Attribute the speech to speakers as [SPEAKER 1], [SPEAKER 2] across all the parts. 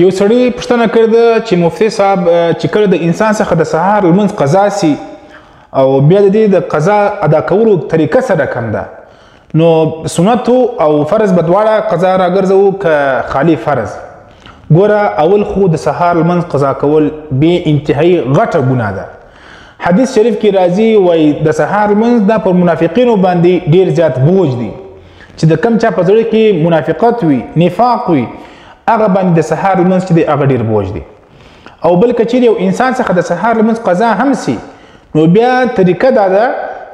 [SPEAKER 1] یو سړي پوښتنه کړې ده چې مفتي صاحب چې کله د انسان څخه د سهار لمونځ قضا سي او بیا د دې د قضا ادا کولو طریقه سره کم ده، نو سنت او فرض به دواړه قضا راګرځوو که خالي فرض؟ ګوره اول خو د سهار لمونځ قضا کول بې انتهایی غټه ګناه ده. حدیث شریف کې راځي وایي د سهار لمونځ دا پر منافقینو باندې ډیر زیات بوج دی چې د کم چا په زړه کې منافقت وي، نفاق وي، هغه باندې د سهار لمونځ چې دی هغه ډیر بوج دی. او بل که چیرې یو انسان څخه د سهار لمونځ قضا هم سي، نو بیا طریقه دا ده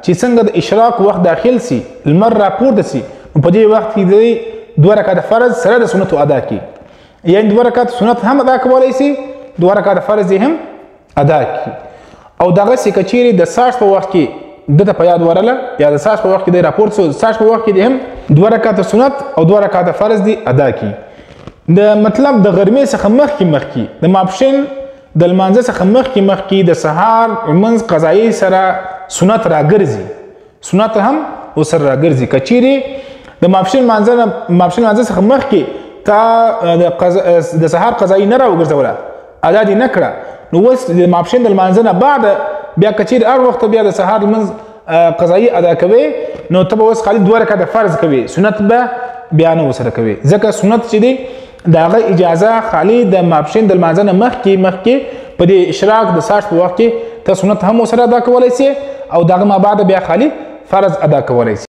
[SPEAKER 1] چې څنګه د اشراق وخت داخل سي، لمر راپورته سي، نو په دې وخت کې دی 2 رکعاته فرض سره د سنتو ادا کړي، یعنې 2 رکعاته سنت هم ادا کولی سي، 2 رکعاته فرض هم ادا کړي. او دغسې که چیرې د ساش په وخت کې دته په یاد ورله یا د ساش په وخت کې دی راپورته سو، د ساش په وخت کې دی هم 2 رکعاته سنت او 2 رکعاته فرض دی ادا کړي. د مطلب د غرمې څخه مخکې د ماپښین د لمانځه څخه مخکې د سهار لمونځ قضایي سره سنت راګرځي، سنت هم ورسره راګرځي. که چیرې د ماپښین لمانځه څخه مخکې تا د سهار قضایي نه راوګرځوله، ادا دې نه کړه، نو اوس د ماپښین د لمانځه نه بعد بیا که چیرې هر وخت بیا د سهار لمونځ قضایي ادا کوې، نو ته به اوس خالي 2 رکعاته فرض کوې، سنت به بیا نه ورسره کوې، ځکه سنت چې دی د هغه اجازه خالي د ماپښین د لمانځه نه مخکې په دې اشراق د ساش په وخت کې ته سنت هم ورسره ادا کولی سي او د هغه ما بعد بیا خالي فرض ادا کولی سي.